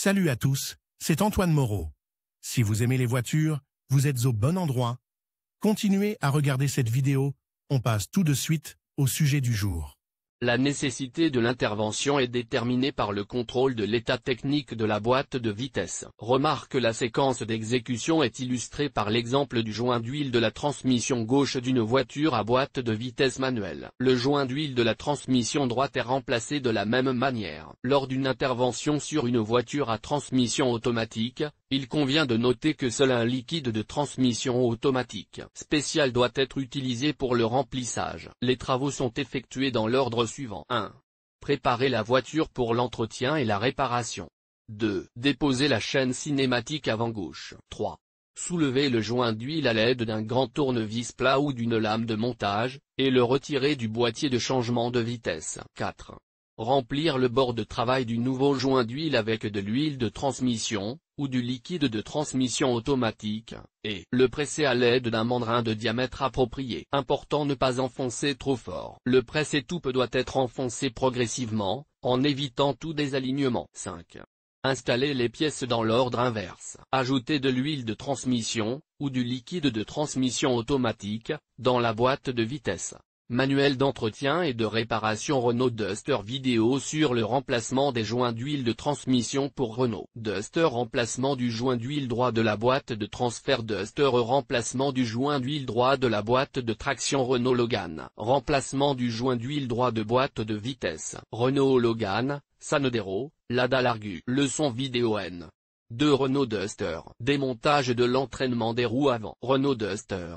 Salut à tous, c'est Antoine Moreau. Si vous aimez les voitures, vous êtes au bon endroit. Continuez à regarder cette vidéo, on passe tout de suite au sujet du jour. La nécessité de l'intervention est déterminée par le contrôle de l'état technique de la boîte de vitesse. Remarque que la séquence d'exécution est illustrée par l'exemple du joint d'huile de la transmission gauche d'une voiture à boîte de vitesse manuelle. Le joint d'huile de la transmission droite est remplacé de la même manière. Lors d'une intervention sur une voiture à transmission automatique, il convient de noter que seul un liquide de transmission automatique spécial doit être utilisé pour le remplissage. Les travaux sont effectués dans l'ordre suivant. 1. Préparer la voiture pour l'entretien et la réparation. 2. Déposer la chaîne cinématique avant gauche. 3. Soulever le joint d'huile à l'aide d'un grand tournevis plat ou d'une lame de montage, et le retirer du boîtier de changement de vitesse. 4. Remplir le bord de travail du nouveau joint d'huile avec de l'huile de transmission, ou du liquide de transmission automatique, et le presser à l'aide d'un mandrin de diamètre approprié. Important ne pas enfoncer trop fort. Le presse-étoupe doit être enfoncé progressivement, en évitant tout désalignement. 5. Installer les pièces dans l'ordre inverse. Ajouter de l'huile de transmission, ou du liquide de transmission automatique, dans la boîte de vitesse. Manuel d'entretien et de réparation Renault Duster. Vidéo sur le remplacement des joints d'huile de transmission pour Renault Duster. Remplacement du joint d'huile droit de la boîte de transfert Duster. Remplacement du joint d'huile droit de la boîte de traction Renault Logan. Remplacement du joint d'huile droit de boîte de vitesse Renault Logan, Sanodero, Lada Largue. Leçon vidéo N. 2. Renault Duster. Démontage de l'entraînement des roues avant. Renault Duster.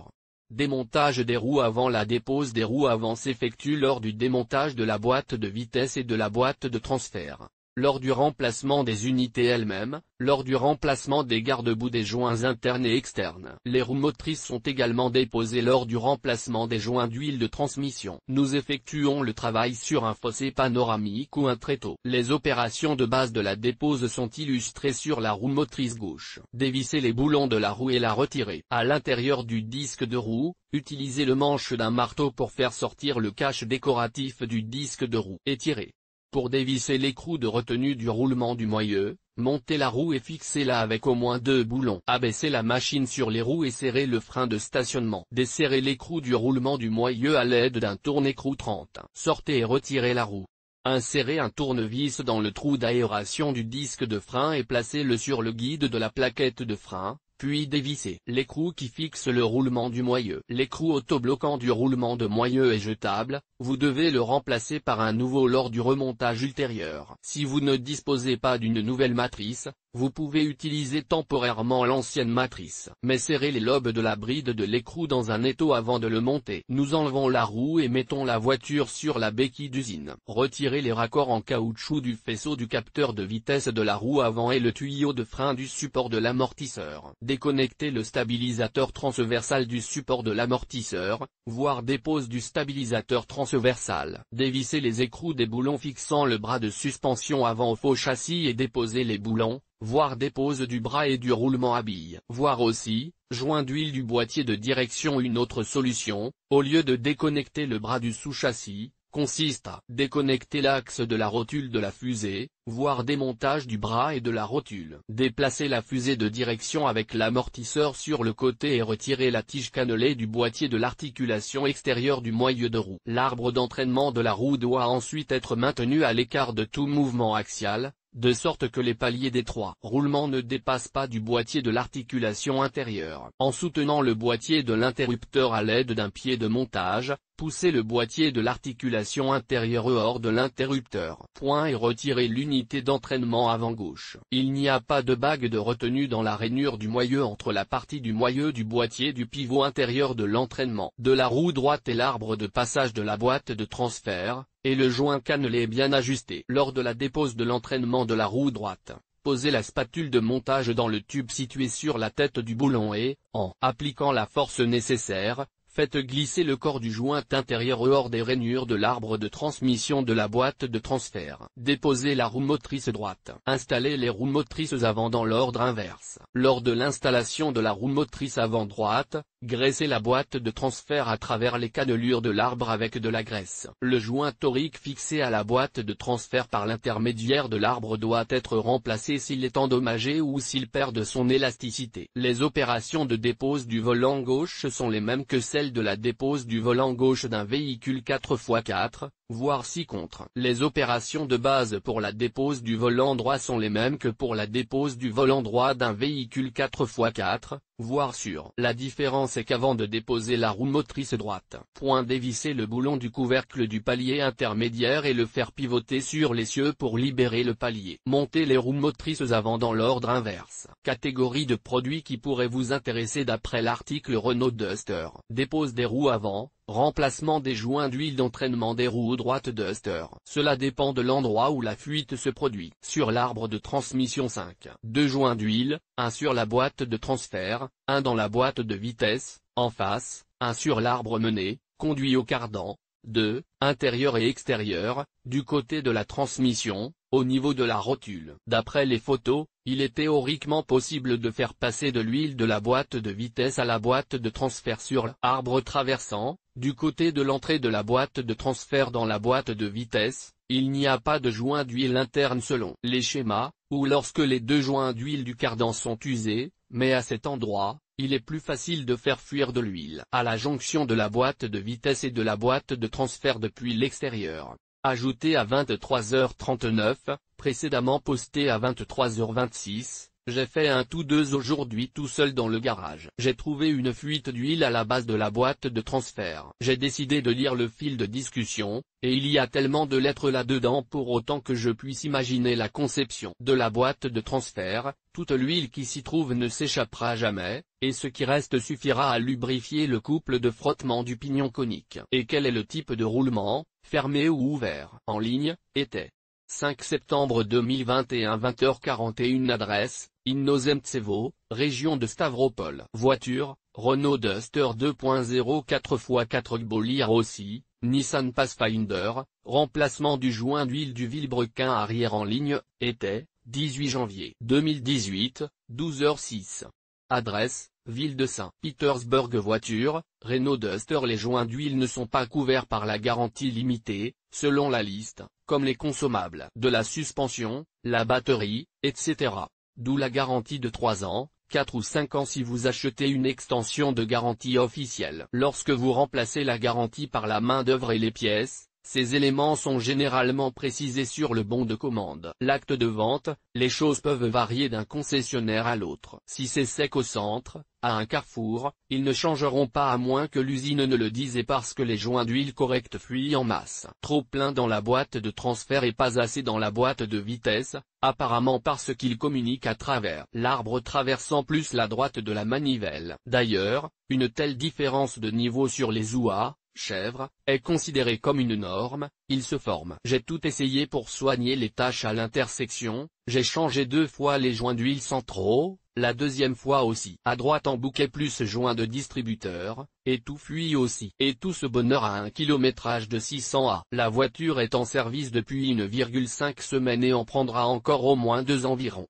Démontage des roues avant. La dépose des roues avant s'effectue lors du démontage de la boîte de vitesse et de la boîte de transfert, lors du remplacement des unités elles-mêmes, lors du remplacement des garde-boue des joints internes et externes. Les roues motrices sont également déposées lors du remplacement des joints d'huile de transmission. Nous effectuons le travail sur un fossé panoramique ou un tréteau. Les opérations de base de la dépose sont illustrées sur la roue motrice gauche. Dévisser les boulons de la roue et la retirer. À l'intérieur du disque de roue, utilisez le manche d'un marteau pour faire sortir le cache décoratif du disque de roue. Étirer. Pour dévisser l'écrou de retenue du roulement du moyeu, montez la roue et fixez-la avec au moins 2 boulons. Abaissez la machine sur les roues et serrez le frein de stationnement. Desserrez l'écrou du roulement du moyeu à l'aide d'un tourne-écrou 30. Sortez et retirez la roue. Insérez un tournevis dans le trou d'aération du disque de frein et placez-le sur le guide de la plaquette de frein, puis dévissez l'écrou qui fixe le roulement du moyeu. L'écrou autobloquant du roulement de moyeu est jetable, vous devez le remplacer par un nouveau lors du remontage ultérieur. Si vous ne disposez pas d'une nouvelle matrice, vous pouvez utiliser temporairement l'ancienne matrice. Mais serrez les lobes de la bride de l'écrou dans un étau avant de le monter. Nous enlevons la roue et mettons la voiture sur la béquille d'usine. Retirez les raccords en caoutchouc du faisceau du capteur de vitesse de la roue avant et le tuyau de frein du support de l'amortisseur. Déconnectez le stabilisateur transversal du support de l'amortisseur, voire dépose du stabilisateur transversal. Dévissez les écrous des boulons fixant le bras de suspension avant au faux châssis et déposez les boulons, voire dépose du bras et du roulement à billes. Voir aussi, joint d'huile du boîtier de direction. Une autre solution, au lieu de déconnecter le bras du sous-châssis, consiste à déconnecter l'axe de la rotule de la fusée, voire démontage du bras et de la rotule. Déplacer la fusée de direction avec l'amortisseur sur le côté et retirer la tige cannelée du boîtier de l'articulation extérieure du moyeu de roue. L'arbre d'entraînement de la roue doit ensuite être maintenu à l'écart de tout mouvement axial, de sorte que les paliers des 3 roulements ne dépassent pas du boîtier de l'articulation intérieure. En soutenant le boîtier de l'interrupteur à l'aide d'un pied de montage, poussez le boîtier de l'articulation intérieure hors de l'interrupteur. Point et retirez l'unité d'entraînement avant gauche. Il n'y a pas de bague de retenue dans la rainure du moyeu entre la partie du moyeu du boîtier du pivot intérieur de l'entraînement de la roue droite et l'arbre de passage de la boîte de transfert, et le joint cannelé est bien ajusté. Lors de la dépose de l'entraînement de la roue droite, posez la spatule de montage dans le tube situé sur la tête du boulon et, en appliquant la force nécessaire, faites glisser le corps du joint intérieur hors des rainures de l'arbre de transmission de la boîte de transfert. Déposez la roue motrice droite. Installez les roues motrices avant dans l'ordre inverse. Lors de l'installation de la roue motrice avant droite, Graisser la boîte de transfert à travers les cannelures de l'arbre avec de la graisse. Le joint torique fixé à la boîte de transfert par l'intermédiaire de l'arbre doit être remplacé s'il est endommagé ou s'il perd son élasticité. Les opérations de dépose du volant gauche sont les mêmes que celles de la dépose du volant gauche d'un véhicule 4x4, voire 6 contre. Les opérations de base pour la dépose du volant droit sont les mêmes que pour la dépose du volant droit d'un véhicule 4x4, voire sur. La différence est qu'avant de déposer la roue motrice droite, dévisser le boulon du couvercle du palier intermédiaire et le faire pivoter sur l'essieu pour libérer le palier. Monter les roues motrices avant dans l'ordre inverse. Catégorie de produits qui pourraient vous intéresser d'après l'article Renault Duster. Dépose des roues avant. Remplacement des joints d'huile d'entraînement des roues droites Duster. Cela dépend de l'endroit où la fuite se produit. Sur l'arbre de transmission 5. 2 joints d'huile, un sur la boîte de transfert, un dans la boîte de vitesse, en face, un sur l'arbre mené, conduit au cardan. 2. Intérieur et extérieur, du côté de la transmission, au niveau de la rotule. D'après les photos, il est théoriquement possible de faire passer de l'huile de la boîte de vitesse à la boîte de transfert sur l'arbre traversant, du côté de l'entrée de la boîte de transfert dans la boîte de vitesse. Il n'y a pas de joint d'huile interne selon les schémas, ou lorsque les 2 joints d'huile du cardan sont usés, mais à cet endroit, il est plus facile de faire fuir de l'huile à la jonction de la boîte de vitesse et de la boîte de transfert depuis l'extérieur. Ajouté à 23h39, précédemment posté à 23h26, j'ai fait un tout 2 aujourd'hui tout seul dans le garage. J'ai trouvé une fuite d'huile à la base de la boîte de transfert. J'ai décidé de lire le fil de discussion, et il y a tellement de lettres là-dedans pour autant que je puisse imaginer la conception de la boîte de transfert. Toute l'huile qui s'y trouve ne s'échappera jamais, et ce qui reste suffira à lubrifier le couple de frottement du pignon conique. Et quel est le type de roulement, fermé ou ouvert? En ligne, était 5 septembre 2021 20h41. Adresse, Innocentsevo, région de Stavropol. Voiture, Renault Duster 2.0 4x4 Gbolir aussi, Nissan Pathfinder, remplacement du joint d'huile du vilebrequin arrière. En ligne, était 18 janvier 2018, 12h06. Adresse, ville de Saint-Petersburg. Voiture, Renault Duster. Les joints d'huile ne sont pas couverts par la garantie limitée, selon la liste, comme les consommables de la suspension, la batterie, etc. D'où la garantie de 3 ans, 4 ou 5 ans si vous achetez une extension de garantie officielle. Lorsque vous remplacez la garantie par la main-d'œuvre et les pièces, ces éléments sont généralement précisés sur le bon de commande. L'acte de vente, les choses peuvent varier d'un concessionnaire à l'autre. Si c'est sec au centre, à un carrefour, ils ne changeront pas à moins que l'usine ne le dise, et parce que les joints d'huile corrects fuient en masse. Trop plein dans la boîte de transfert et pas assez dans la boîte de vitesse, apparemment parce qu'ils communiquent à travers l'arbre traversant plus la droite de la manivelle. D'ailleurs, une telle différence de niveau sur les OUA, chèvre, est considérée comme une norme. Il se forme. J'ai tout essayé pour soigner les taches à l'intersection, j'ai changé 2 fois les joints d'huile centraux, la deuxième fois aussi. À droite en bouquet plus joint de distributeur, et tout fuit aussi. Et tout ce bonheur à un kilométrage de 600 à. La voiture est en service depuis 1,5 semaines et en prendra encore au moins 2 environ.